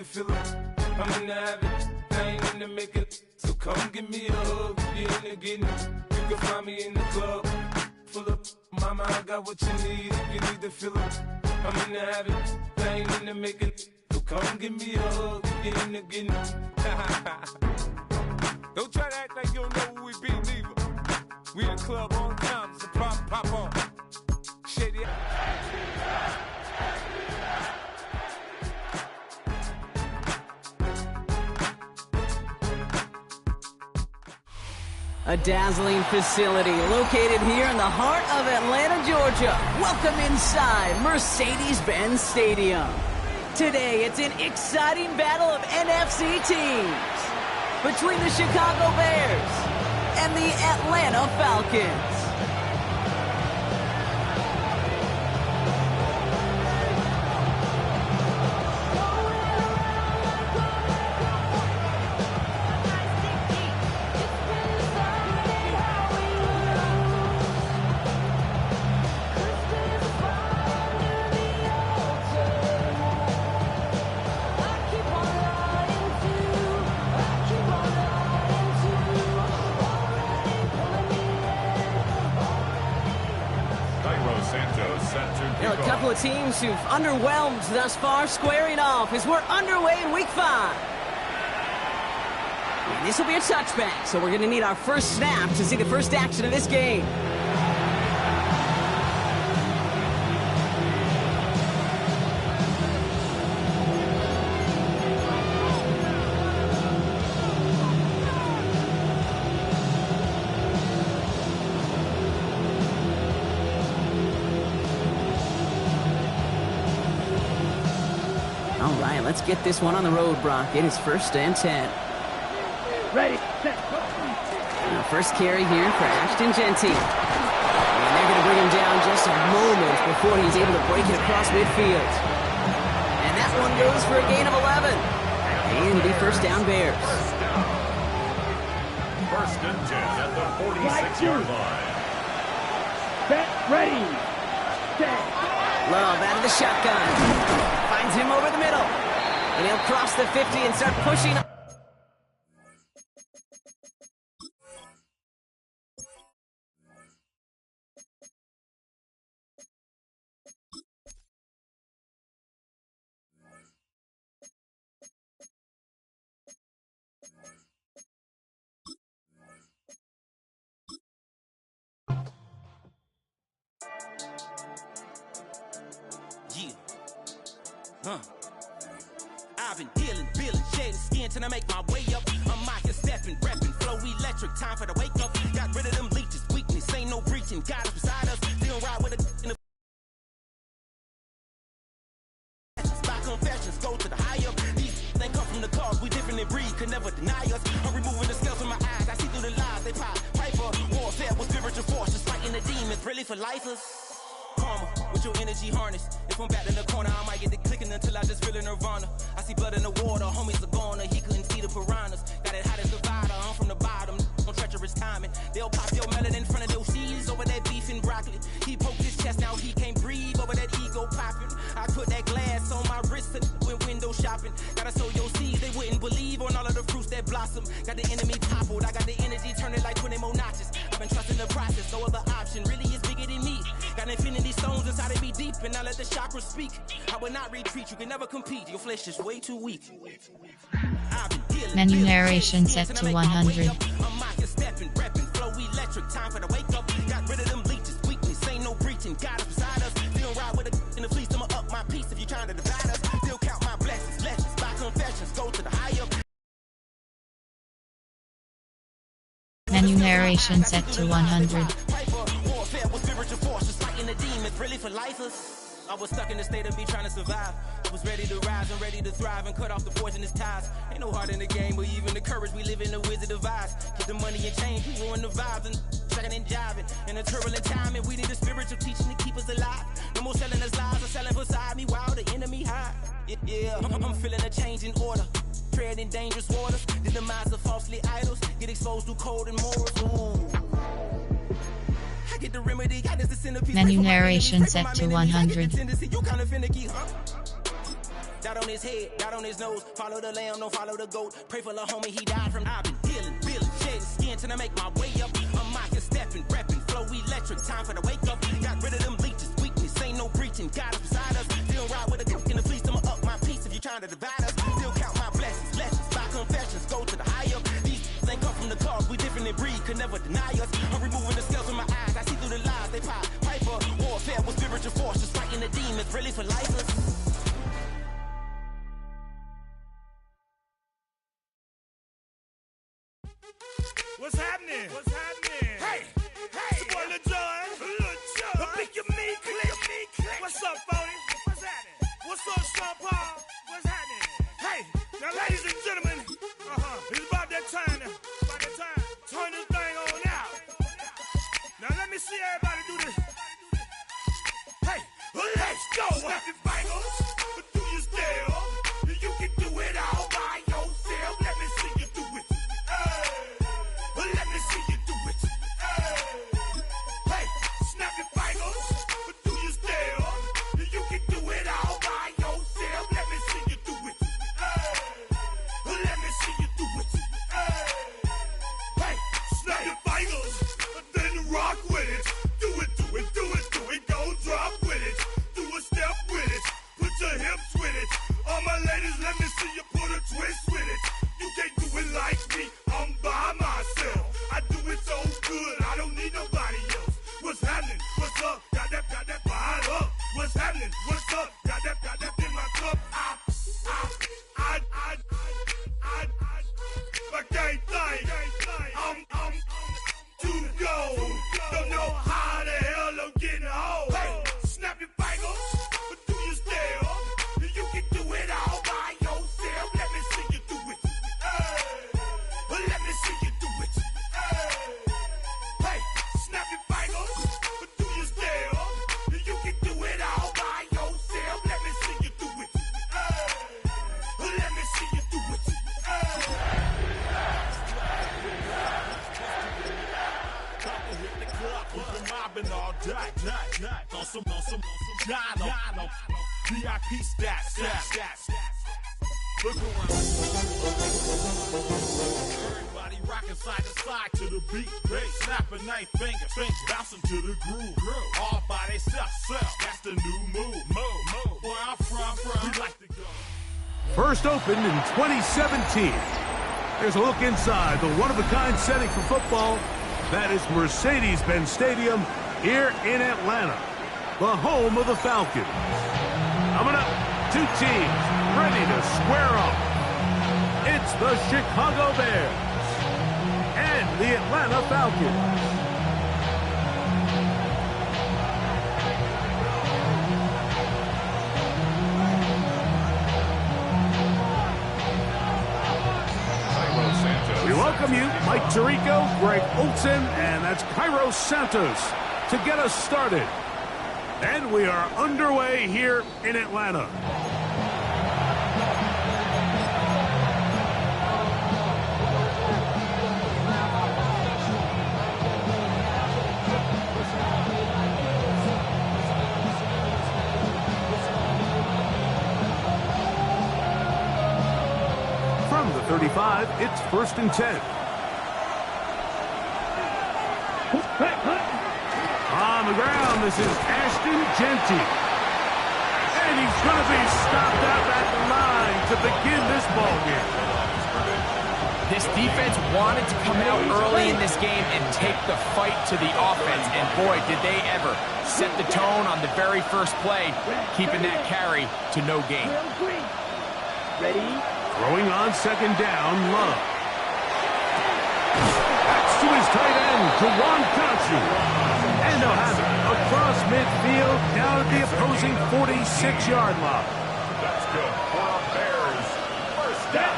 Feel it, I'm in the habit, I ain't in the making. So come give me a hug, you in the getting. You can find me in the club, full up. Mama, I got what you need, if you need to feel it. I'm in the habit, I ain't in the making. So come give me a hug, you in the getting. Don't try to act like you don't know who we be, neither. We in the club on time, it's a problem, pop on. Shady. A dazzling facility located here in the heart of Atlanta, Georgia. Welcome inside Mercedes-Benz Stadium. Today, it's an exciting battle of NFC teams between the Chicago Bears and the Atlanta Falcons. There are a couple of teams who've underwhelmed thus far, squaring off as we're underway in Week 5. And this will be a touchback, so we're going to need our first snap to see the first action of this game. All right, let's get this one on the road, Brock. It is 1st and 10. Ready, set, go. Now, first carry here for Ashton Genty. And they're going to bring him down just a moment before he's able to break it across midfield. And that one goes for a gain of 11. And it'll be 1st down Bears. 1st and 10 at the 46-yard line. Set, ready, set. Love out of the shotgun. Finds him over the middle. And he'll cross the 50 and start pushing. I've been dealing, shedding skin till I make my way up. I'm Micah stepping, repping, flow electric, time for the wake up. Got rid of them leeches, weakness, ain't no breaching. Got us beside us, still ride with a in the spot confessions, go to the high up. These they come from the cause, we different than breed, could never deny us. I'm removing the scales from my eyes, I see through the lies, they pop. Piper, warfare with spiritual force, just fighting the demons, really for lifers. Karma, with your energy harness. If I'm back in the corner, I might get the clicking until I just feel a nirvana. I see blood in the water, homies are gone, he couldn't see the piranhas. Got it hot as Nevada, I'm from the bottom, on treacherous timing. They'll pop your melon in front of those seeds over that beef and broccoli. He poked his chest, now he can't breathe over that ego popping. I put that glass on my wrist and went window shopping. Gotta sow your seeds, they wouldn't believe on all of the fruits that blossom. Got the enemy toppled, I got the energy turning like 20 more notches. I've been trusting the process, no other option really is bigger than me. Got infinity stones inside of me deep, and I let the chakras speak. I will not retreat, you can never compete. Your flesh is way too weak. Menu narration set to 100. I'm Micah stepping, repping, flow electric, time for the wake up. Got rid of them leeches, weakness, ain't no breaching. Got us beside us, still ride with a in the fleece. I'ma up my piece if you're trying to divide us. Still count my blessings, lessons, by confessions, go to the high up. Menu narration set to 100. Warfare with spiritual force, just fighting the demons, really for lifers. I was stuck in the state of me trying to survive. I was ready to rise and ready to thrive and cut off the poisonous ties. Ain't no heart in the game, but even the courage we live in the wizard of Oz. Get the money and change, we ruin the vibes and checking and jiving. In a turbulent time, and we need a spiritual teaching to keep us alive. No more selling us lies or selling beside me while the enemy hide. Yeah, I'm feeling a change in order. Treading dangerous waters, the demise of falsely idols. Get exposed to cold and morals. Ooh. I get the remedy, God is the centerpiece. Menu narration set to 100. You kind of finicky, huh? dot on his head, dot on his nose. Follow the lamb, don't follow the goat. Pray for the homie, he died from. I've been healing, feeling, shedding skin till I make my way up. I'm mocking, stepping, repping, flow electric. Time for the wake up. Got rid of them leeches, weakness, ain't no breaching. God is beside us. Still ride with a cook in the fleece. I'ma up my piece if you trying to divide us. Still count my blessings, lessons, by confessions, go to the higher. These ain't come from the cause, we different in breed, could never deny us. I'm removing the scales from my eyes, I see through the lies, they pop. Piper, warfare with spiritual force, just fighting the demons, really for life. What's happening? What's happening? Hey, hey, it's your boy Lil Jon. Lil Jon. Click your me, click. What's up, Phony? What's happening? What's up, Sean Paul? What's happening? Hey, now ladies and gentlemen, it's about that time now. About that time. Turn this thing on out. Now let me see everybody do this. Hey, let's go. Snap your fingers, do your step. You can do it all by yourself. Let me see you do it. Let me see you do it. Hey, snap your fingers, do your step. You can do it all by yourself. Let me see you do it. Let me see you do it. Hey, snap your fingers, then rock with it. Do it, do it, do it, do it. Go drop with it. Do a step with it. Put your hips with it. All my ladies, let me see you put a twist with it. You can't do it like me. I'm by myself. I do it so good. I don't need nobody else. What's happening? What's up? Got that fired up. What's happening? What's up? Got that in my cup. I can't think. I'm too go. Don't know how the hell I'm getting home. Hey, snap your fingers, do your step. You can do it all by yourself. Let me see you do it. Let me see you do it. Hey, snap your fingers, do your step. You can do it all by yourself. Let me see you do it. Let me see you do it. We've been mobbing all day. On some Jono. VIP stats. Look around. Everybody rocking side to side to the beat. Snapping knife finger, bouncing to the groove. All by themselves. That's the new move. Where I'm from, we like to go. First opened in 2017. There's a look inside the one-of-a-kind setting for football. That is Mercedes-Benz Stadium here in Atlanta, the home of the Falcons. Coming up, two teams ready to square up. It's the Chicago Bears and the Atlanta Falcons. We welcome you, Mike Tirico, Greg Olson, and that's Cairo Santos to get us started. And we are underway here in Atlanta. From the 35, it's 1st and 10. On the ground, this is Ashton Genty. And he's going to be stopped out at the line to begin this ball game. This defense wanted to come out early in this game and take the fight to the offense. And boy, did they ever set the tone on the very first play, keeping that carry to no gain. Ready? Throwing on 2nd down, Love. That's to his tight end, Jawan Johnson. And they'll have it across midfield down at the opposing 46-yard line. That's good for our Bears. First down.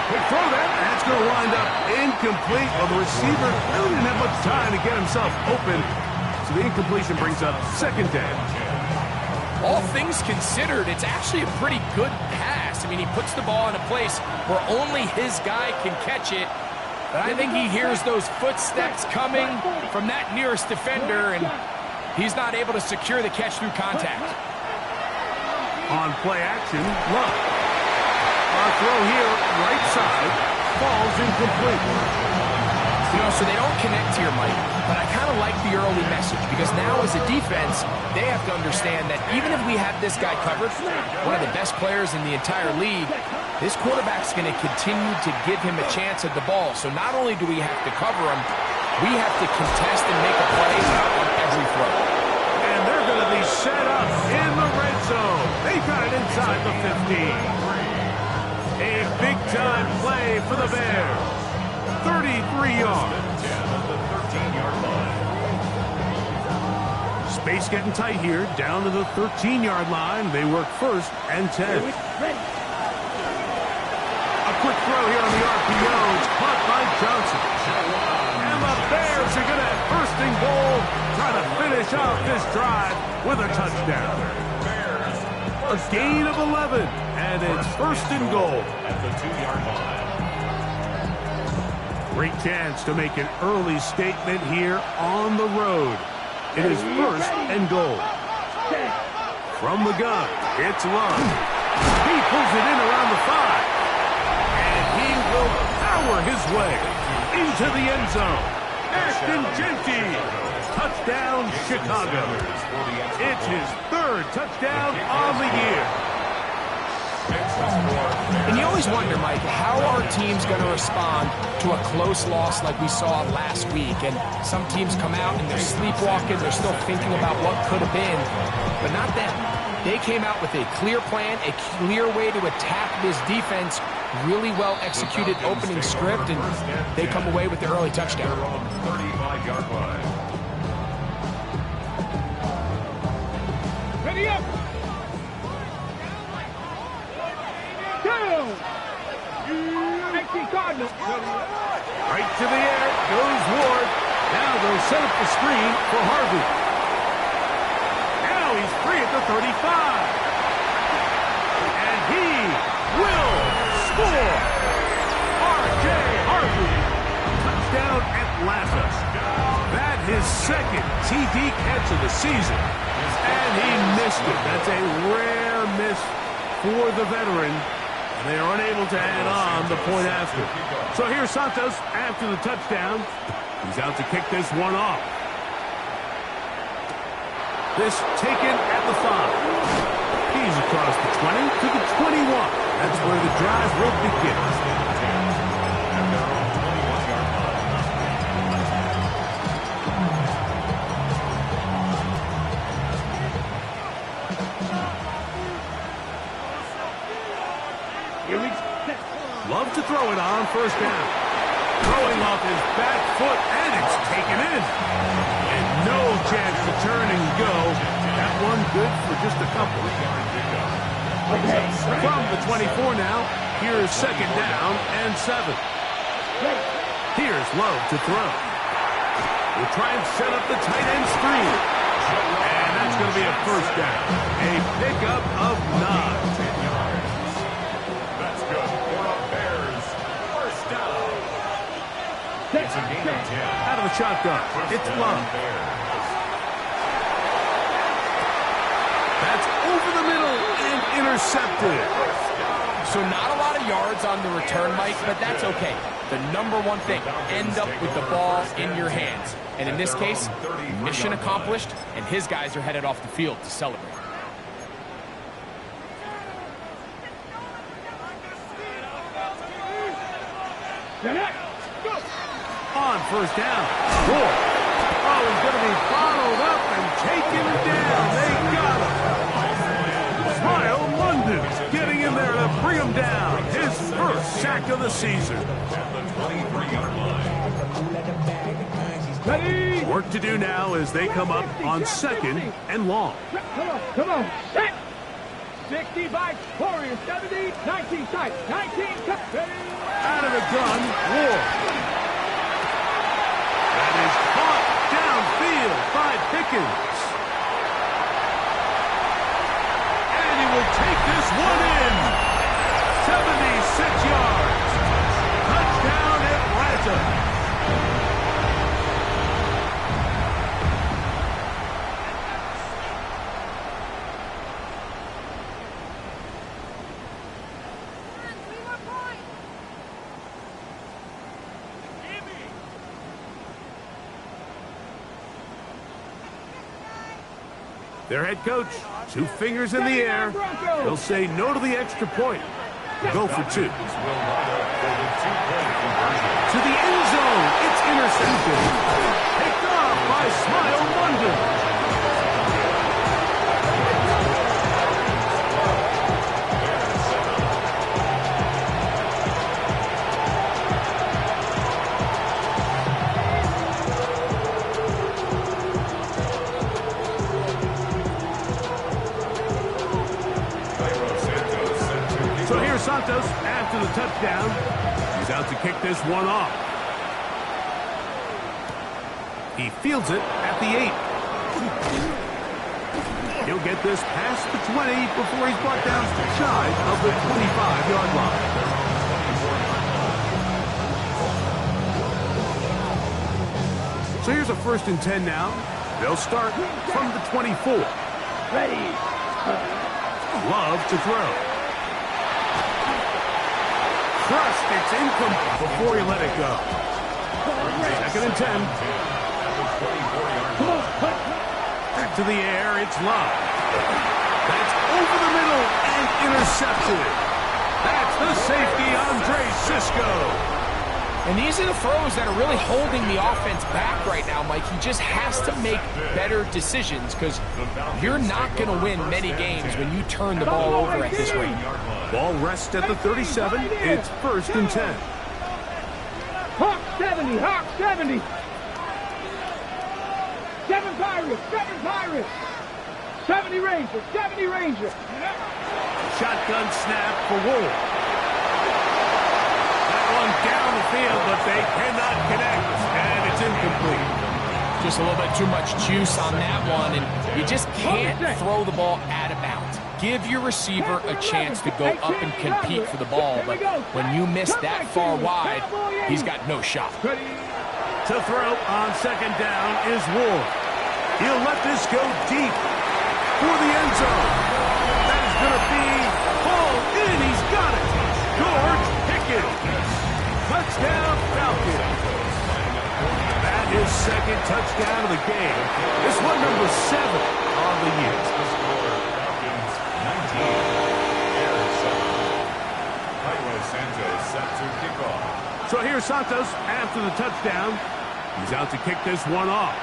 They throw that. That's going to wind up incomplete. Well, the receiver really didn't have much time to get himself open. So the incompletion brings up 2nd down. All things considered, it's actually a pretty good pass. I mean, he puts the ball in a place where only his guy can catch it. But I think he hears those footsteps coming from that nearest defender, and he's not able to secure the catch through contact. On play action, Love. Our throw here, right side, falls incomplete. You know, so they don't connect here, Mike, but I kind of like the early message because now as a defense, they have to understand that even if we have this guy covered, one of the best players in the entire league, this quarterback's going to continue to give him a chance at the ball. So not only do we have to cover him, we have to contest and make a play on every throw. And they're going to be set up in the red zone. They got it inside the 15. A big-time play for the Bears. 33 yards. Space getting tight here. Down to the 13-yard line. They work first and 10. A quick throw here on the RPO. It's caught by Johnson. And the Bears are going to have first and goal. Try to finish off this drive with a touchdown. A gain of 11. And it's first and goal. At the 2-yard line. Great chance to make an early statement here on the road. It is first and goal. From the gun, it's Love. He pulls it in around the 5. And he will power his way into the end zone. Ashton Genty. Touchdown, Chicago. It's his third touchdown on the year. And you always wonder, Mike, how are teams going to respond to a close loss like we saw last week? And some teams come out and they're sleepwalking, they're still thinking about what could have been, but not them. They came out with a clear plan, a clear way to attack this defense, really well executed opening script, and they come away with the early touchdown. 35-yard line. Ready up! Right to the air goes Ward. Now they'll set up the screen for Harvey. Now he's free at the 35. And he will score. R.J. Harvey. Touchdown Atlanta. That his second TD catch of the season. And he missed it. That's a rare miss for the veteran. They are unable to add on the point after. So here's Santos after the touchdown. He's out to kick this one off. This taken at the 5. He's across the 20 to the 21. That's where the drive will begin. Love to throw it on first down. Throwing off his back foot, and it's taken in. And no chance to turn and go. That one good for just a couple. From the 24 now, here's second down and 7. Here's Love to throw. We'll try and set up the tight end screen. And that's going to be a first down. A pickup of 9. Out of the shotgun, it's Love. That's over the middle and intercepted. So not a lot of yards on the return, Mike, but that's okay. The number one thing, end up with the ball in your hands. And in this case, mission accomplished, and his guys are headed off the field to celebrate. On first down. Ward. Oh, he's going to be followed up and taken down. They got him. Smile London getting in there to bring him down. His first sack of the season. Work to do now as they come up on second and long. Come on. Set. 65, Warriors, 70, 19 tight, 19 cut. Out of the gun, Ward. That is caught downfield by Pickens. And he will take this one in. 76 yards. Touchdown Atlanta. Their head coach, 2 fingers in the air. He'll say no to the extra point. Go for 2. To the end zone. It's intercepted. Picked off by Smile London. So here's Santos after the touchdown. He's out to kick this one off. He fields it at the 8. He'll get this past the 20 before he's brought down shy of the 25-yard line. So here's a 1st and 10 now. They'll start from the 24. Ready. Love to throw. Crushed, it's incomplete before he let it go. 2nd and 10. Back to the air, it's Love. That's over the middle and intercepted. That's the safety, Andre Sisco. And these are the throws that are really holding the offense back right now, Mike. He just has to make better decisions because you're not going to win many games when you turn the ball over at this rate. Ball rests at the 37. It's 1st and 10. Hawk 70, Hawk 70. 7 Pirates, 7 Pirates. 70 Rangers, 70 Rangers. Shotgun snap for Wolf. That one down the field, but they cannot connect, and it's incomplete. Just a little bit too much juice on that one, and you just can't throw the ball out of bounds. Give your receiver a chance to go up and compete for the ball, but when you miss that far wide, he's got no shot. To throw on 2nd down is Ward. He'll let this go deep for the end zone. That is going to be hauled in. He's got it. George Pickens. Touchdown Falcons. That is 2nd touchdown of the game. This one number 7 on the year. So here's Santos after the touchdown. He's out to kick this one off.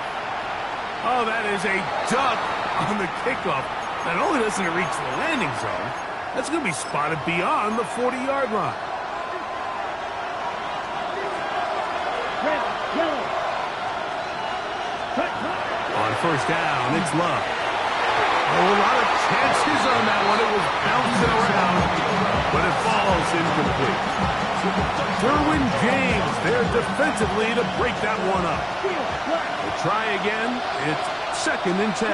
Oh, that is a duck on the kickoff. Not only doesn't it reach the landing zone, that's going to be spotted beyond the 40-yard line. On 1st down, it's Love. Oh, a lot of chances on that one. It was bouncing around, but it falls incomplete. Derwin James there defensively to break that one up. We'll try again. It's 2nd and 10.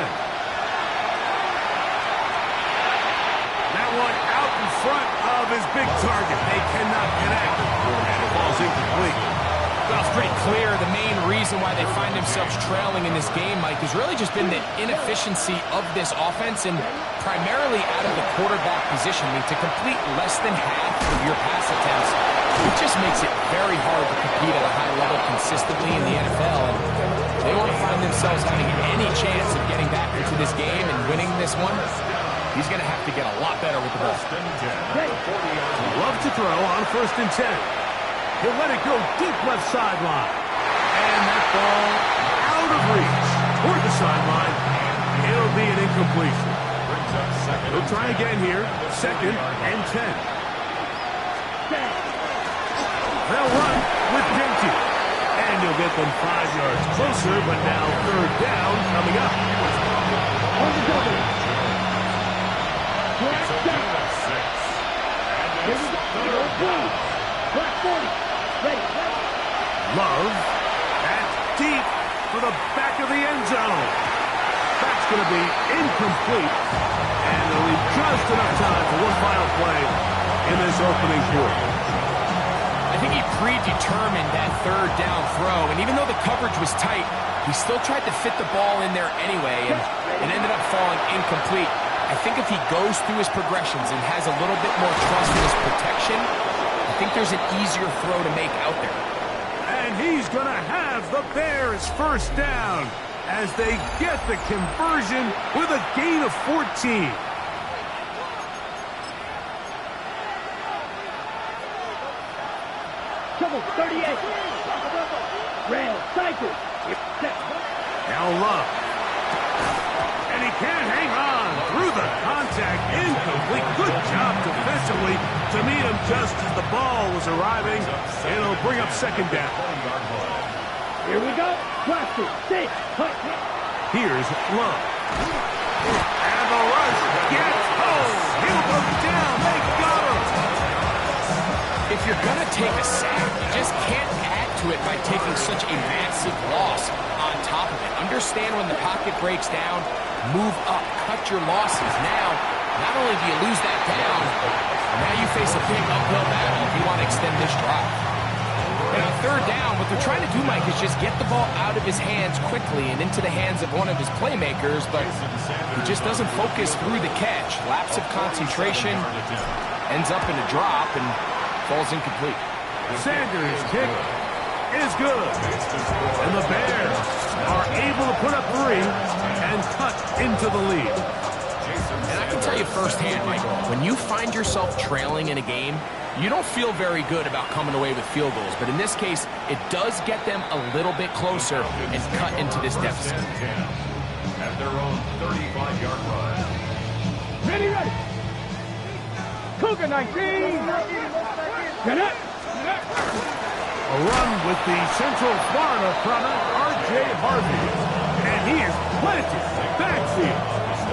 That one out in front of his big target. They cannot connect. And it falls incomplete. Well, it's pretty clear the main reason why they find themselves trailing in this game, Mike, has really just been the inefficiency of this offense and primarily out of the quarterback position. I mean, to complete less than half of your pass attempts, it just makes it very hard to compete at a high level consistently in the NFL. And they want to find themselves having any chance of getting back into this game and winning this one. He's going to have to get a lot better with the ball. Love to throw on 1st and 10. He'll let it go deep left sideline. And that ball out of reach toward the sideline. It'll be an incompletion. He'll try again here. 2nd and 10. They'll run with Dainty. And you'll get them 5 yards closer, but now 3rd down coming up. On the double. Black 6. Here we go. Black 40. Ready. Love. That's deep for the back of the end zone. That's going to be incomplete. And they'll leave just enough time for one final play in this opening quarter. I think he predetermined that 3rd down throw, and even though the coverage was tight, he still tried to fit the ball in there anyway, and it ended up falling incomplete. I think if he goes through his progressions and has a little bit more trust in his protection, I think there's an easier throw to make out there. And he's going to have the Bears 1st down as they get the conversion with a gain of 14. Trouble 38. Rail, cycle. Now Love. And he can't hang on through the contact. Incomplete. Good job defensively to meet him just as the ball was arriving. It'll bring up second down. Here we go. Cluster. 6. Here's Love. And the rush gets home. He'll go down. They got him. If you're going to take a sack, you just can't add to it by taking such a massive loss on top of it. Understand when the pocket breaks down, move up, cut your losses. Now, not only do you lose that down, now you face a big uphill battle if you want to extend this drive. And on third down, what they're trying to do, Mike, is just get the ball out of his hands quickly and into the hands of one of his playmakers, but he just doesn't focus through the catch. Lapse of concentration, ends up in a drop, and falls incomplete. Sanders' kick is good. And the Bears are able to put up 3 and cut into the lead. And I can tell you firsthand, Mike, when you find yourself trailing in a game, you don't feel very good about coming away with field goals. But in this case, it does get them a little bit closer and cut into this deficit. At their own 35-yard line. Ready. Cougar 19. Get up. A run with the Central Florida product, R.J. Harvey. And he is planted backfield.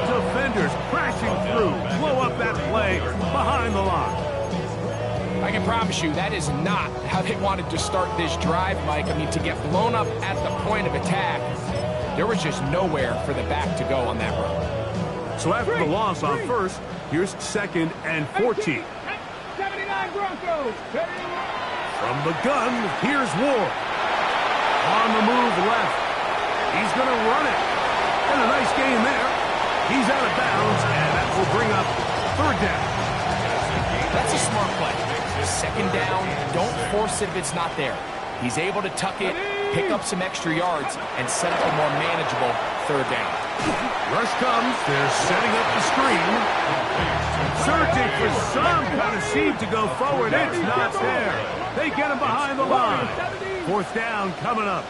Defenders crashing through, blow up that play behind the line. I can promise you that is not how they wanted to start this drive, Mike. I mean, to get blown up at the point of attack, there was just nowhere for the back to go on that run. So after the loss on first, here's 2nd and 14. 79 Broncos. From the gun, here's Ward. On the move left. He's going to run it. And a nice gain there. He's out of bounds, and that will bring up third down. That's a smart play. Second down, don't force it if it's not there. He's able to tuck it, pick up some extra yards, and set up a more manageable third down. Rush comes. They're setting up the screen. Searching for some kind of seam to go forward. It's not there. They get him behind the line. Fourth down coming up.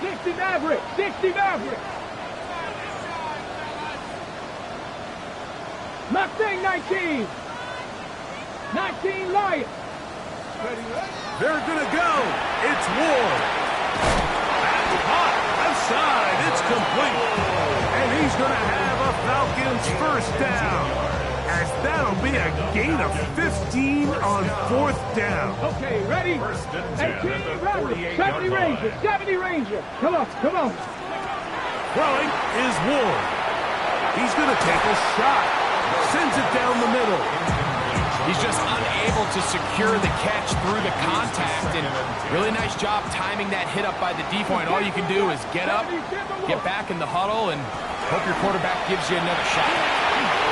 60 Maverick. 60 Maverick. Mustang 19. 19 Lions. They're going to go. It's Ward. That's hot. Left side. It's complete. And he's going to have a Falcons first down. As that'll be a gain of 15 on fourth down. Okay, ready? 18 Ranger. 70 Ranger. 70 Ranger. Come on. Throwing is Ward. He's going to take a shot. Sends it down the middle. He's just unable to secure the catch through the contact, and really nice job timing that hit up by the D point. All you can do is get up, get back in the huddle, and hope your quarterback gives you another shot.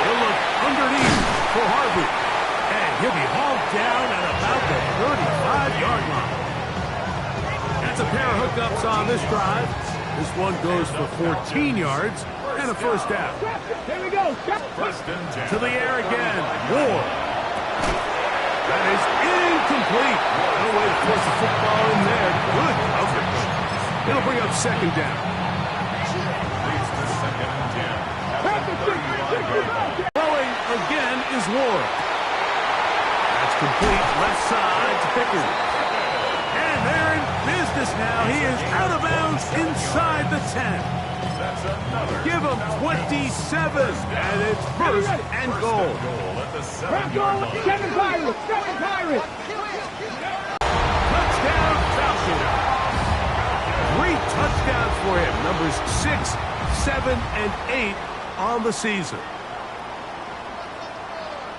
He'll look underneath for Harvey, and he'll be hauled down at about the 35-yard line. That's a pair of hookups on this drive. This one goes for 14 yards and a first down. Here we go. To the air again. Ward. That is incomplete. No way to force the football in there. Good coverage. It'll bring up second down. Throwing again is Ward. That's complete. Left side to Pickard. And they're in business now. He is out of bounds inside the 10. Give him 27, and it's first and goal. Broncos, 7 Pirates. 7 Pirates. Touchdown, Falcon. 3 touchdowns for him. Numbers 6, 7, and 8 on the season.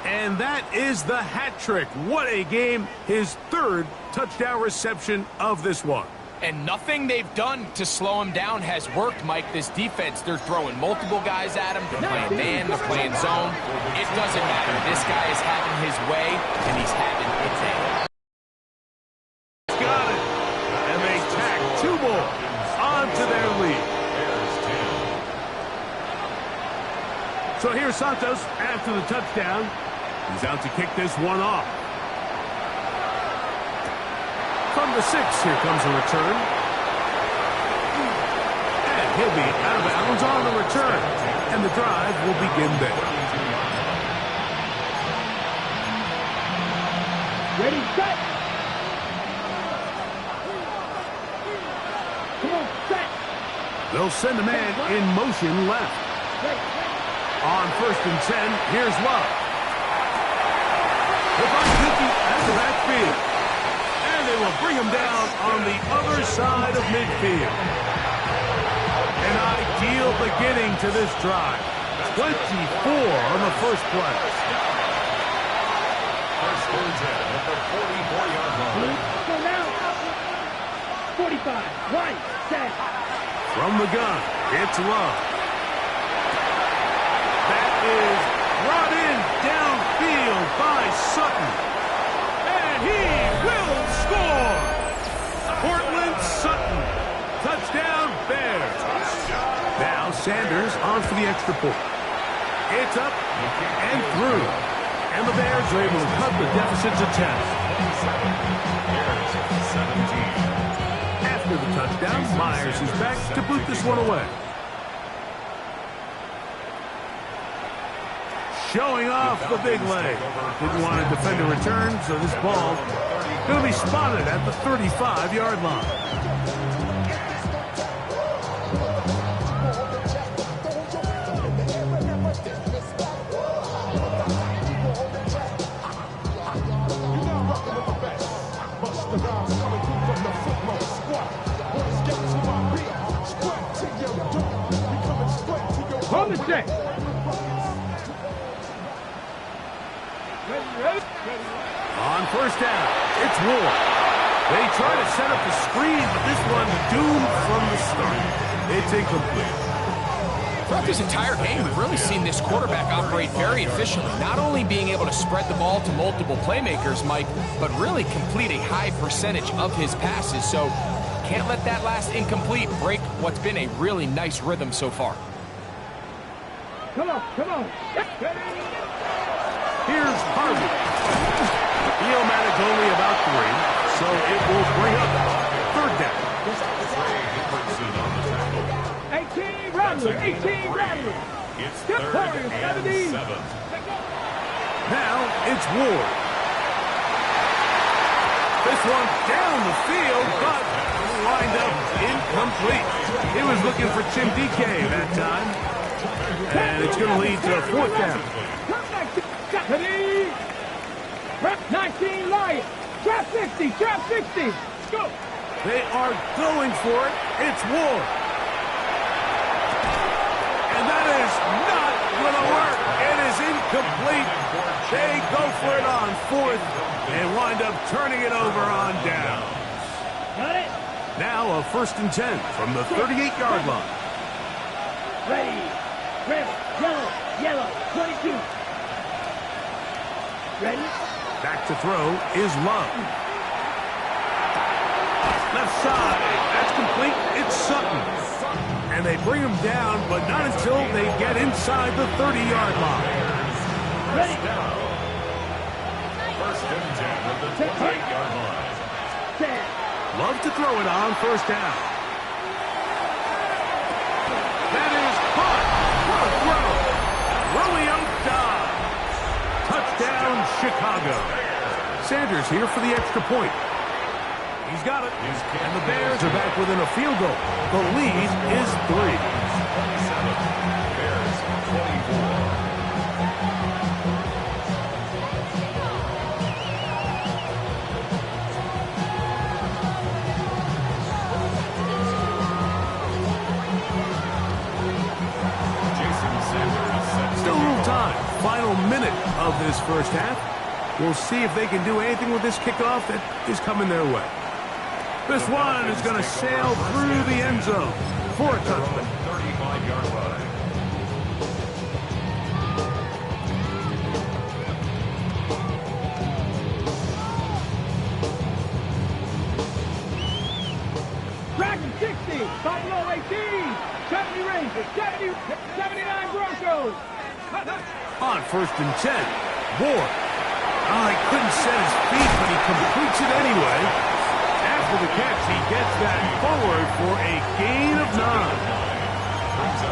And that is the hat trick. What a game. His 3rd touchdown reception of this one. And nothing they've done to slow him down has worked, Mike. This defense, they're throwing multiple guys at him. They're playing man, they're playing zone. It doesn't matter. This guy is having his way, and he's having his day. Got it. And they tack 2 more onto their lead. Santos after the touchdown. He's out to kick this one off. From the 6, here comes a return. And he'll be out of bounds on the return. And the drive will begin there. Ready, set. Come on, set. They'll send a man in motion left. On 1st and 10, here's Love. They'll find Dookie at the backfield. And they will bring him down on the other side of midfield. An ideal beginning to this drive. 24 on the first play. 1st and 10 at the 44-yard line. So now, 45, right, set. From the gun, it's Love. That is brought in downfield by Sutton. And he will score! Portland Sutton. Touchdown Bears. Now Sanders on for the extra point. It's up and through. And the Bears are able to cut the deficit to 10. Bears 17. After the touchdown, Myers is back to boot this one away. Showing off the big leg. Didn't want to defend a return, so this ball going to be spotted at the 35-yard line. From the 6. On 1st down, it's Ward. They try to set up the screen, but this one doomed from the start. It's incomplete. Throughout this entire game, we've really seen this quarterback operate very efficiently, not only being able to spread the ball to multiple playmakers, Mike, but really complete a high percentage of his passes. So can't let that last incomplete break what's been a really nice rhythm so far. Come on, come on. Here's Harvey. He'll manage only about 3, so it will bring up 3rd down. 18 Rattler, 18 Rattler. It's Good 3rd play, and 17. 7. Now it's Ward. This one down the field, but lined up incomplete. He was looking for Tim DK that time. And it's going to lead to a 4th down. 19 Lions. Trap 60, trap 60. Go. They are going for it. It's Ward. And that is not going to work. It is incomplete. They go for it on 4th and wind up turning it over on down. Got it. Now a 1st and 10 from the 38-yard line. Ready. Red, yellow, yellow, 22. Ready? Back to throw is Love. Left side. That's complete. It's Sutton. And they bring him down, but not until they get inside the 30-yard line. Ready? 1st and 10 at the 28-yard line. 10. Love to throw it on 1st down. That is caught. What a throw. Romeo Dobbs. Touchdown, Chicago. Sanders here for the extra point. He's got it. And the Bears are back within a field goal. The lead is 3. 27. Bears 24. Still a little time. Final minute of this first half. We'll see if they can do anything with this kickoff that is coming their way. This one is going to sail through the end zone for a touchdown. 35-yard line. Dragon 60, Buffalo 18, 70 Rangers, 79 Broncos. On 1st and 10, Ward. Oh, he couldn't set his feet, but he completes it anyway. After the catch, he gets that forward for a gain of 9.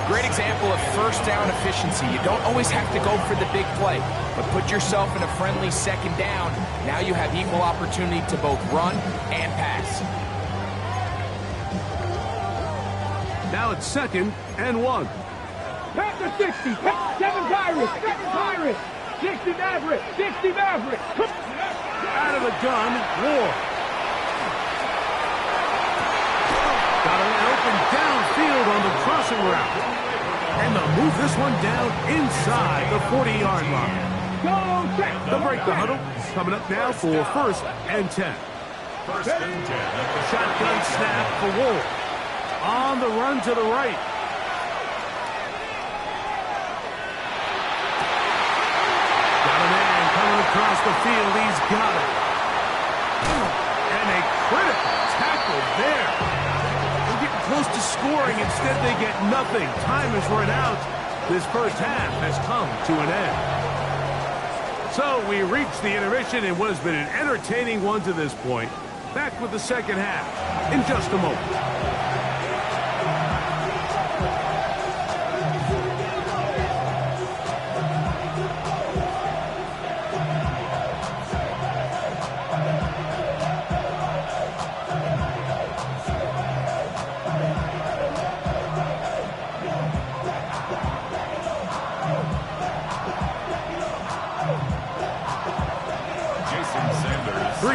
Great example of first down efficiency. You don't always have to go for the big play, but put yourself in a friendly second down. Now you have equal opportunity to both run and pass. Now it's 2nd and 1. Back to 60. 7 Pirates. 7 Pirates. 60 Maverick. 60 Maverick. Out of the gun, Ward. Got an open downfield on the crossing route. And they'll move this one down inside the 40-yard line. They'll break the huddle. Coming up now for 1st and 10. 1st and 10. Shotgun snap for Ward. On the run to the right. Got a man coming across the field. He's got it. And a critical tackle there. They're getting close to scoring. Instead, they get nothing. Time has run out. This first half has come to an end. So we reached the intermission in what has been an entertaining one to this point. Back with the second half in just a moment.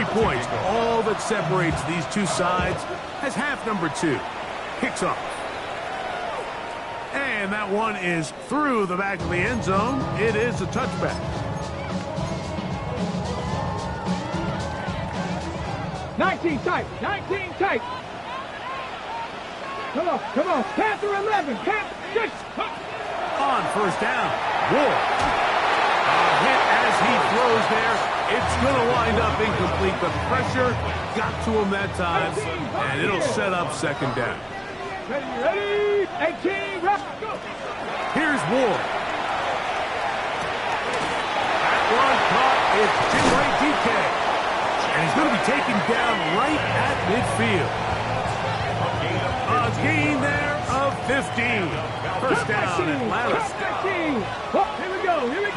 Points, all that separates these two sides as half number 2 kicks off. And that one is through the back of the end zone. It is a touchback. Nineteen tight. Come on. Panther 11. Panther 6. On 1st down, Ward. A hit as he throws there. It's going to wind up incomplete. The pressure got to him that time, and it'll set up 2nd down. Ready? 18, go. Here's Ward. That one caught. It's Jimray DK. And he's going to be taken down right at midfield. A gain there of 15. 1st down, Atlanta. 15. Oh, here we go. 18,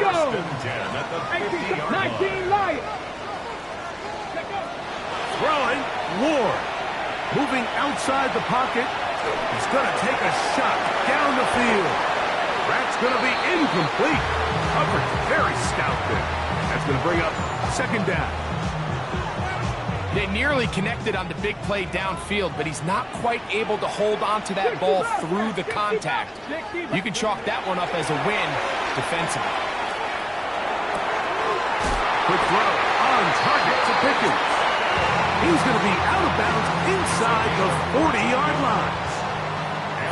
19, Lions. Throwing, Ward. Moving outside the pocket. He's going to take a shot down the field. That's going to be incomplete. Coverage very stout there. That's going to bring up 2nd down. They nearly connected on the big play downfield, but he's not quite able to hold on to that ball through the contact. You can chalk that one up as a win defensively. Quick throw on target to Pickens. He's going to be out of bounds inside the 40-yard line.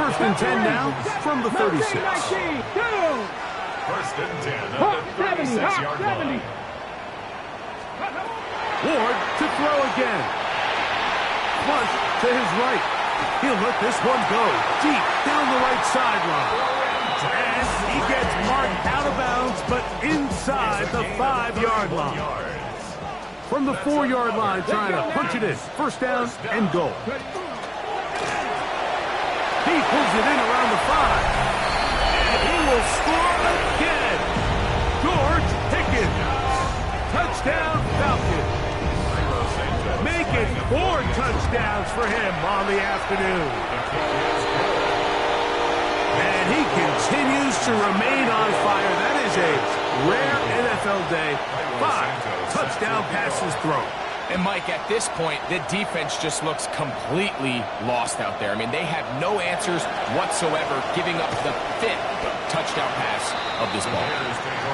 1st and 10 now from the 36. 1st and 10 at the 36-yard line. Ward to throw again. Flush to his right. He'll let this one go deep down the right sideline. And he gets marked out of bounds, but inside the 5-yard line. From the 4-yard line, trying to punch it in. 1st down and goal. He pulls it in around the 5. And he will score again. George Pickens. Touchdown, Falcons. Make it 4 touchdowns for him on the afternoon. And he continues to remain on fire. That is a rare NFL day. 5 touchdown passes thrown. And Mike, at this point, the defense just looks completely lost out there. I mean, they have no answers whatsoever, giving up the 5th touchdown pass of this ball.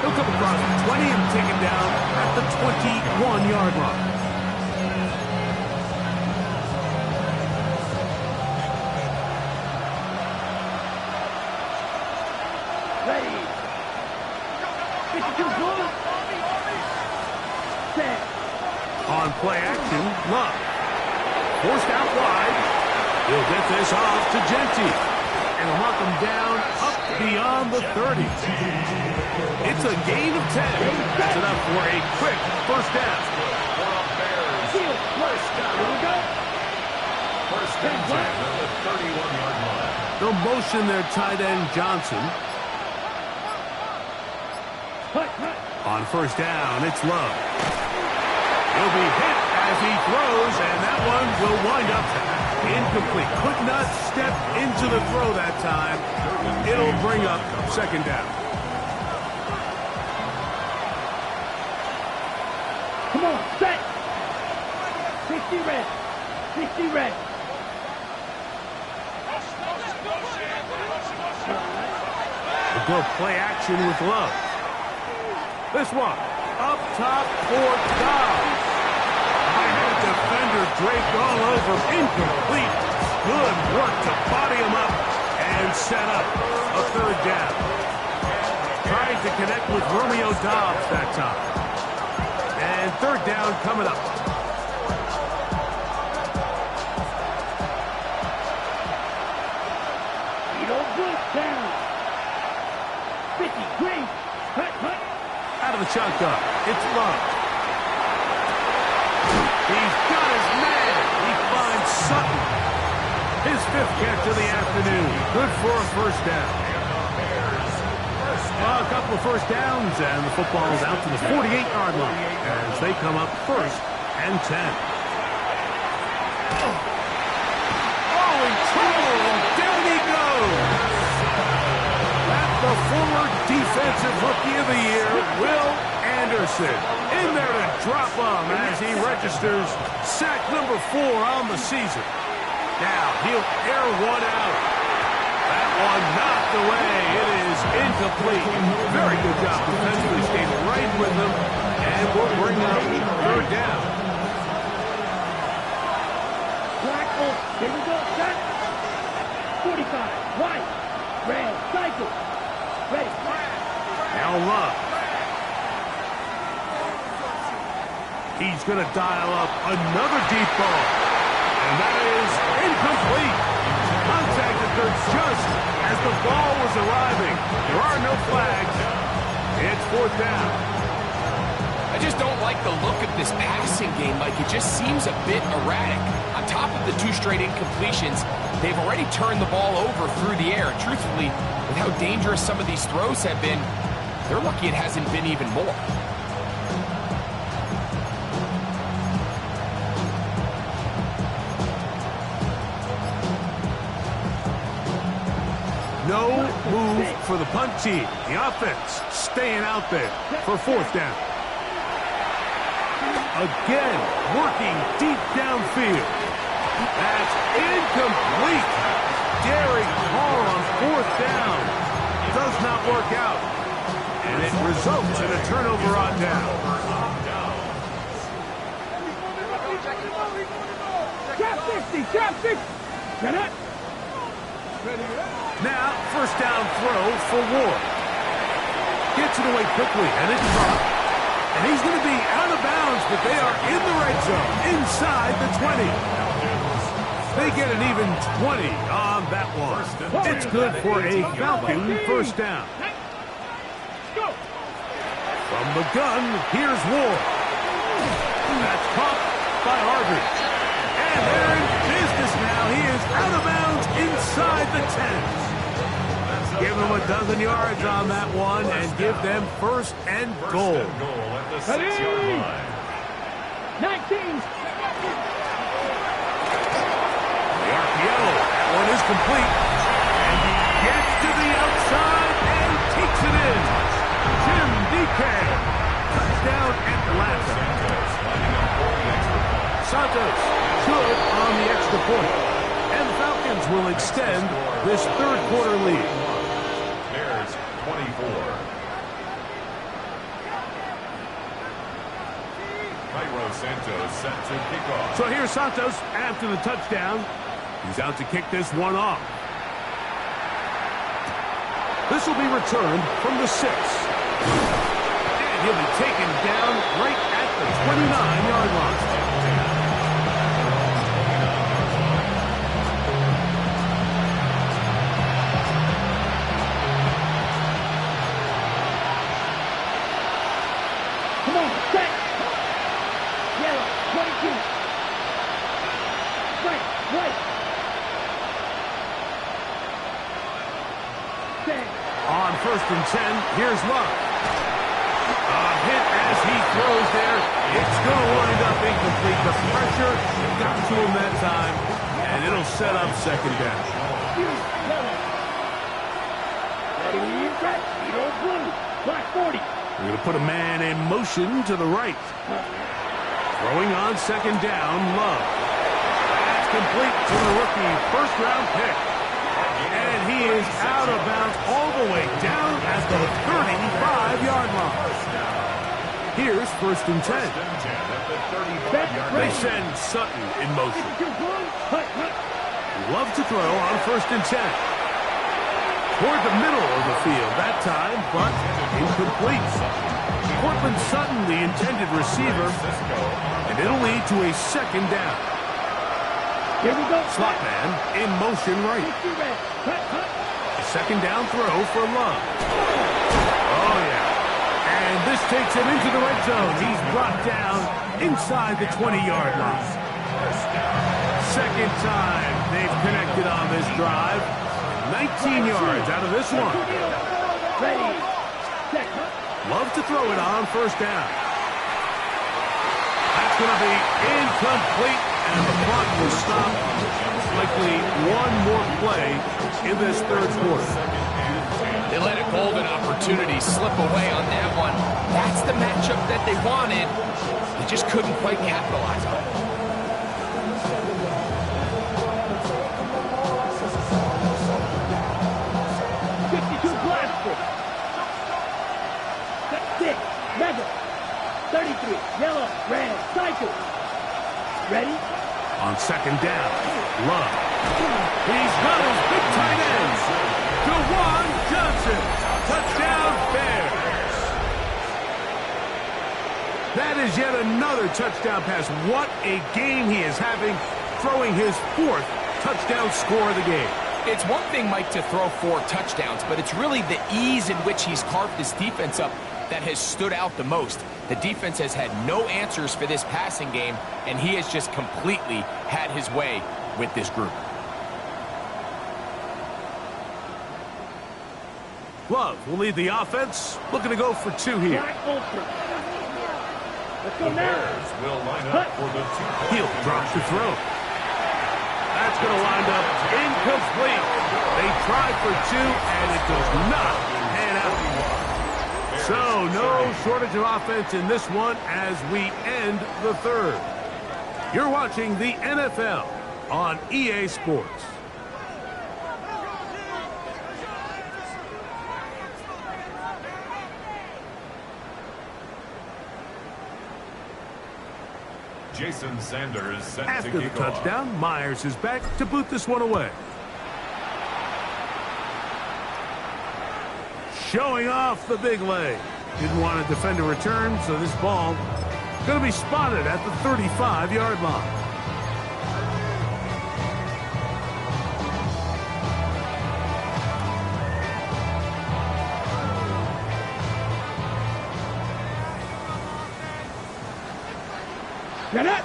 He'll come across 20 and take him down at the 21-yard line. Ready. 52 good. Set. On play action, Love. Forced out wide. He'll get this off to Genty. And he'll knock him down up beyond the 30. It's a gain of 10. That's enough for a quick first down. First and 10 at the 31-yard line. They'll motion their tight end, Johnson. On first down, it's Love. He'll be hit as he throws, and that one will wind up incomplete. Could not step into the throw that time. It'll bring up second down. Come on, set. 60 red. 60 red. We'll go play action with Love. This one, up top for Dobbs. By-hand defender draped all over, incomplete. Good work to body him up and set up a third down. Trying to connect with Romeo Dobbs that time. And third down coming up. Down. 50, green. Hut. Out of the shotgun, it's Love. He's got his man. He finds Sutton. His fifth catch of the afternoon. Good for a first down. A couple of first downs, and the football is out to the 48-yard line as they come up first and 10. Oh, in trouble, and down he goes. The former defensive rookie of the year, Will Anderson, in there to drop him as he registers sack number 4 on the season. Now he'll air one out. That one knocked away. It is incomplete. Very good job defensively, stayed right with him, and we'll bring up third down. Blackle, here we go, set. 45, white, red, cycle. Ready. Now Love. He's going to dial up another deep ball. And that is incomplete. Contacted there just as the ball was arriving. There are no flags. It's fourth down. I just don't like the look of this passing game, Mike. It just seems a bit erratic. On top of the 2 straight incompletions, they've already turned the ball over through the air. Truthfully, with how dangerous some of these throws have been, they're lucky it hasn't been even more. No move for the punt team. The offense staying out there for fourth down. Again, working deep downfield. That's incomplete. Derek Hall on fourth down. Does not work out. And it results in a turnover on down. Trap 60. Get it. Now, first down throw for Ward. Gets it away quickly, and it's dropped. And he's going to be out of bounds, but they are in the red zone, inside the 20. They get an even 20 on that one. It's good for a Falcon first down. From the gun, here's Ward. That's caught by Harvey. And they're in business now. He is out of bounds inside the 10. Give them a dozen yards on that one and give them first and goal. First and goal at the 6-yard line. 19. The RPO, that one is complete. And he gets to the outside and takes it in. Jim DK. Touchdown Atlanta. Santos good on the extra point. And the Falcons will extend this third quarter lead. Bears 24. Cairo Santos set to kick off. So here's Santos after the touchdown. He's out to kick this one off. This will be returned from the 6. And he'll be taken down right at the 29-yard line. first and 10. Here's Love. A hit as he throws there. It's going to wind up incomplete. The pressure got to him that time, and it'll set up second down. We're going to put a man in motion to the right. Throwing on second down, Love. That's complete to the rookie, first-round pick. And he is out of bounds all the way down at the 35-yard line. Here's first and 10. They send Sutton in motion. Love to throw on first and 10. Toward the middle of the field that time, but incomplete. Cortland Sutton, the intended receiver, and it'll lead to a second down. Here we go. Slot man in motion right. A second down throw for Love. Oh, yeah. And this takes him into the red zone. He's brought down inside the 20-yard line. Second time they've connected on this drive. 19 yards out of this one. Ready. Love to throw it on first down. That's going to be incomplete, and the clock will stop. Likely one more play in this third quarter. They let a golden opportunity slip away on that one. That's the matchup that they wanted. They just couldn't quite capitalize on it. Mega, 33, yellow, red, cycle. Ready? On second down, Love. He's got his big tight ends. DeJuan Johnson. Touchdown Bears. That is yet another touchdown pass. What a game he is having, throwing his fourth touchdown score of the game. It's one thing, Mike, to throw 4 touchdowns, but it's really the ease in which he's carved his defense up that has stood out the most. The defense has had no answers for this passing game, and he has just completely had his way with this group. Love will lead the offense, looking to go for 2 here. Let's go now. Will line up for the 2. Heel drops the throw. That's going to wind up incomplete. They try for 2, and it does not pan out. So, no shortage of offense in this one as we end the third. You're watching the NFL on EA Sports. Jason Sanders set After to the kick off. touchdown, Myers is back to boot this one away. Showing off the big leg. Didn't want to defend a return, so this ball going to be spotted at the 35-yard line. Get it.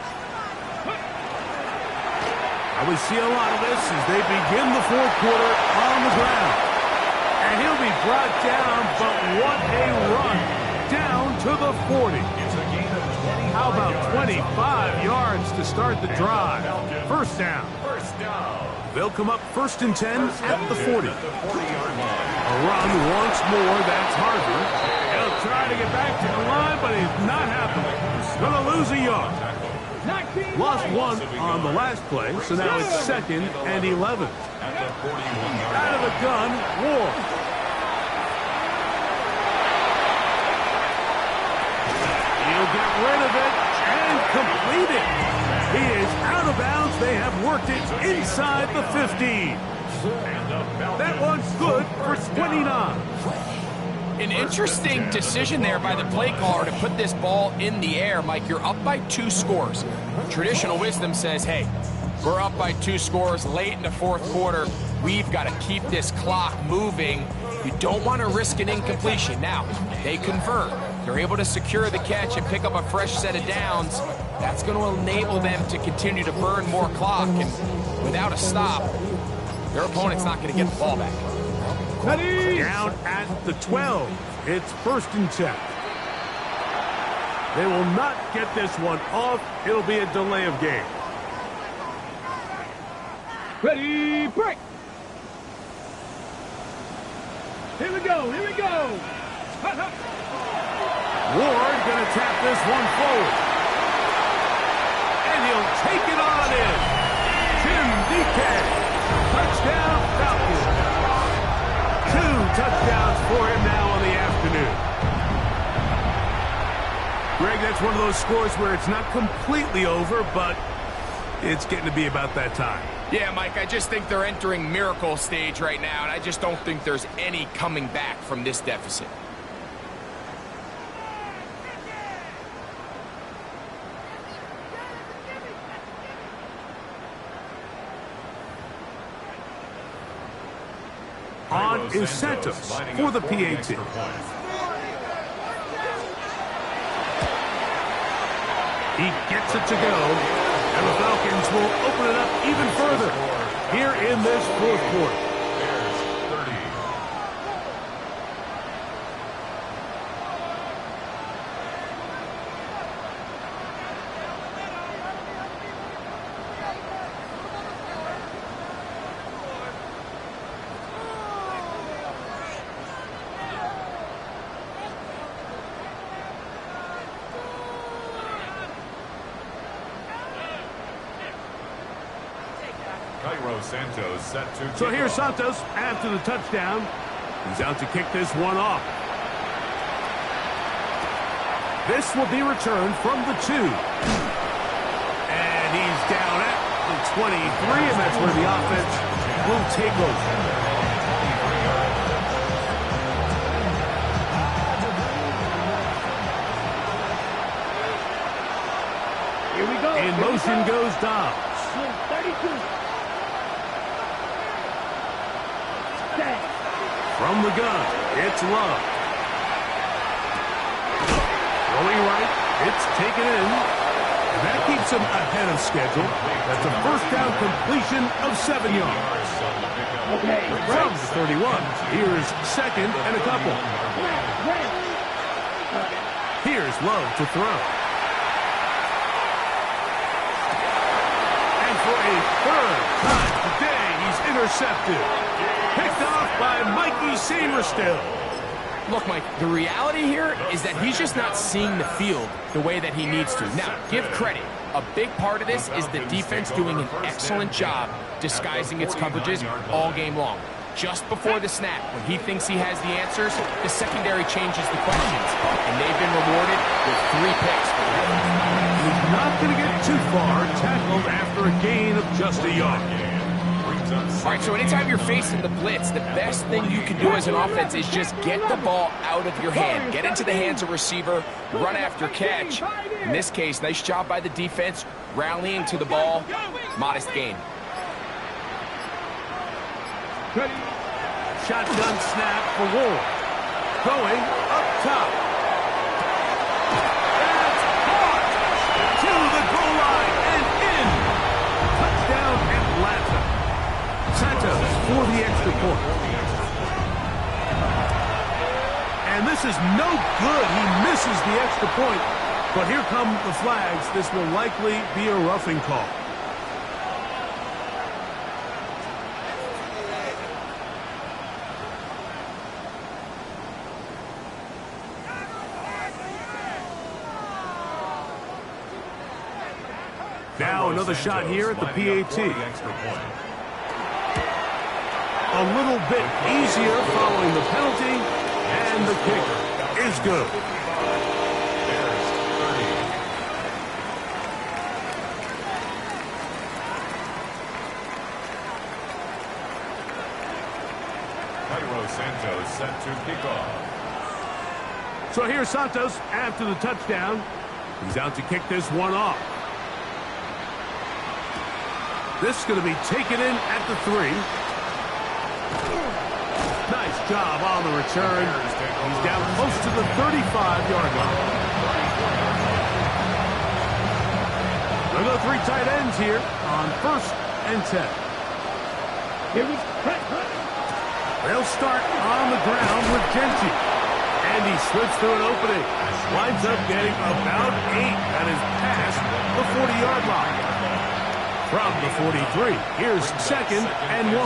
Now we see a lot of this as they begin the fourth quarter on the ground. And he'll be brought down, but what a run down to the 40. How about 25 yards to start the drive? First down. They'll come up first and 10 at the 40. A run once more, that's Harvey. He'll try to get back to the line, but he's not happening. He's going to lose a yard. Lost 1 on the last play, so now it's second and 11. Out of the gun, Ward. He'll get rid of it and complete it. He is out of bounds. They have worked it inside the 15. That one's good for 29. An interesting decision there by the play caller to put this ball in the air. Mike, you're up by 2 scores. Traditional wisdom says, hey, we're up by 2 scores late in the fourth quarter. We've got to keep this clock moving. You don't want to risk an incompletion. Now, they convert. They're able to secure the catch and pick up a fresh set of downs. That's going to enable them to continue to burn more clock. And without a stop, their opponent's not going to get the ball back. Down at the 12. It's 1st and 10. They will not get this one off. It'll be a delay of game. Ready, break. Here we go, here we go. Ward going to tap this one forward. And he'll take it on in. Tim DK. Touchdown Falcons. 2 touchdowns for him now on the afternoon. Greg, that's one of those scores where it's not completely over, but it's getting to be about that time. Yeah, Mike, I just think they're entering miracle stage right now, and I just don't think there's any coming back from this deficit. On is Santos for the PAT. He gets it to go, and the Falcons will open it up even further here in this 4th quarter. Santos set to so here's Santos after the touchdown. He's out to kick this one off. This will be returned from the 2. And he's down at the 23, and that's where the offense will take over. Here we go. In motion goes Dobbs. 32. From the gun, it's Love. Going right, it's taken in. And that keeps him ahead of schedule. That's a 1st down completion of 7 yards. Okay, from the 31, here's 2nd and a couple. Here's Love to throw. And for a 3rd time today, he's intercepted. Picked off by Mikey Samerstill. Look, Mike, the reality here is that he's just not seeing the field the way that he needs to. Now, give credit. A big part of this is the defense doing an excellent job disguising its coverages all game long. Just before the snap, when he thinks he has the answers, the secondary changes the questions. And they've been rewarded with 3 picks. He's not going to get too far, tackled after a gain of just a yard. All right, so anytime you're facing the blitz, the best thing you can do as an offense is just get the ball out of your hand. Get into the hands of receiver, run after catch. In this case, nice job by the defense, rallying to the ball. Modest gain. Shotgun snap for Ward. Going up top. That's caught to the goal line and in. Touchdown Atlanta. Santos for the extra point. And this is no good. He misses the extra point. But here come the flags. This will likely be a roughing call. Now another shot here at the PAT. A little bit easier following the penalty, and the kick is good. Santos set to kick off. So here's Santos after the touchdown. He's out to kick this one off. This is going to be taken in at the 3. Nice job on the return. He's down close to the 35-yard line. We'll go 3 tight ends here on 1st and 10. Here we go. They'll start on the ground with Genty. And he slips through an opening. Winds up getting about 8 at his past the 40-yard line. From the 43, here's 2nd and 1.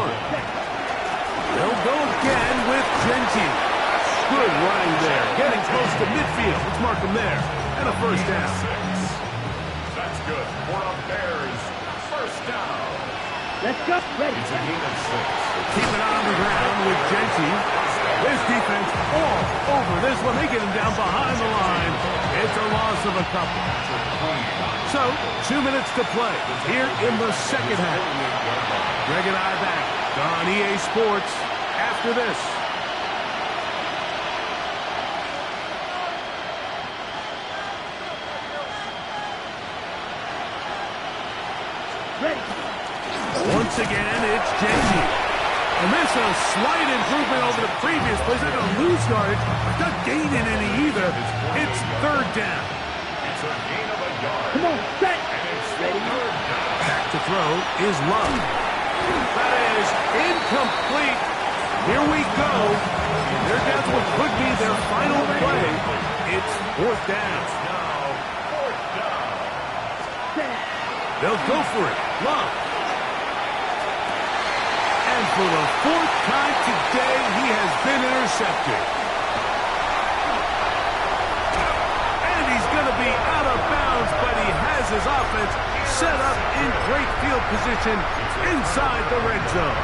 They'll go again with Genty. Good running there. Getting close to midfield. Let's mark him there. And a first down. That's good. For the Bears, first down. Let's go. Ready. It's a gain of 6. Keep it on the ground with Genty. This defense all over this one. They get him down behind the line. It's a loss of a couple. So, 2 minutes to play here in the second half. Greg and I back on EA Sports after this. Ready. Once again, it's Genty. And this is a slight improvement over the previous plays. They're going to lose yardage. Not gaining any either. It's 3rd down. It's a gain of a yard. Come on, set. And it's 3rd down. Back to throw is Love. That is incomplete. Here we go. They're down to what could be their final play. It's 4th down. Now, 4th down. They'll go for it. Love. And for the 4th time today, he has been intercepted. And he's going to be out of bounds, but he has his offense set up in great field position inside the red zone.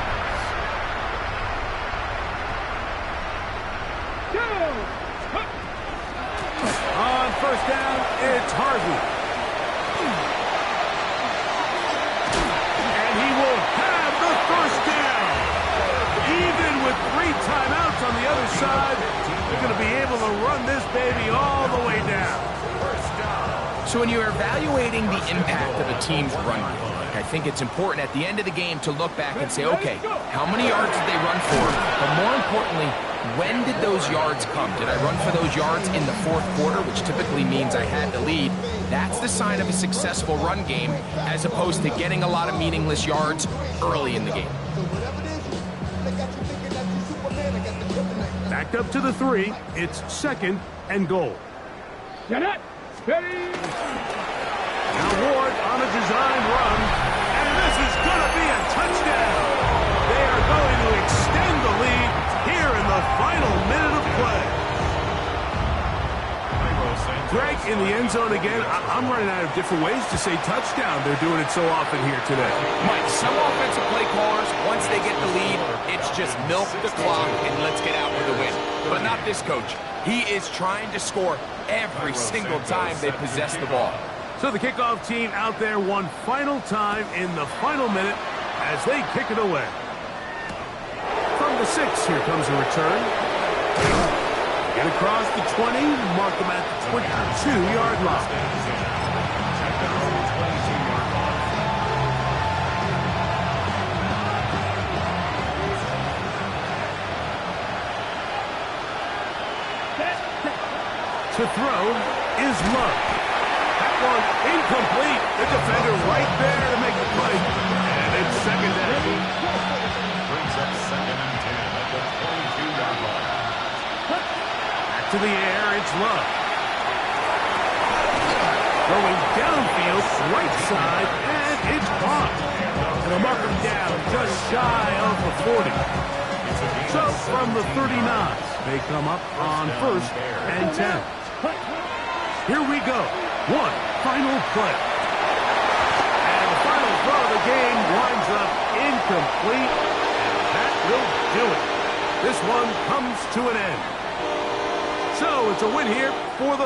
On first down, it's Harvey. And he will have the first down. Even with 3 timeouts on the other side, they're going to be able to run this baby all the way down. First down. So when you're evaluating the impact of a team's run game, I think it's important at the end of the game to look back and say, okay, how many yards did they run for? But more importantly, when did those yards come? Did I run for those yards in the 4th quarter, which typically means I had the lead? That's the sign of a successful run game, as opposed to getting a lot of meaningless yards early in the game. Backed up to the 3, it's 2nd and goal. Get it. Ready. Now Ward on a design run, and this is going to be a touchdown. They are going to extend the lead here in the final minute of play. Greg in the end zone again. I'm running out of different ways to say touchdown. They're doing it so often here today. Mike, some offensive play callers, once they get the lead, it's just milk the clock and let's get out with a win. But not this coach. He is trying to score every single time they possess the ball. So the kickoff team out there one final time in the final minute as they kick it away. From the 6, here comes a return. Get across the 20, mark them at the 22-yard line. To throw is Love. That one incomplete. The defender right there to make the play. And it's 2nd down. Brings up 2nd and 10 at the 22-yard line. Back to the air, it's Love. Going downfield, right side, and it's caught. And they'll mark him down just shy of the 40. So from the 39, they come up on 1st and 10. Here we go. One final play. And the final throw of the game winds up incomplete. And that will do it. This one comes to an end. So it's a win here for the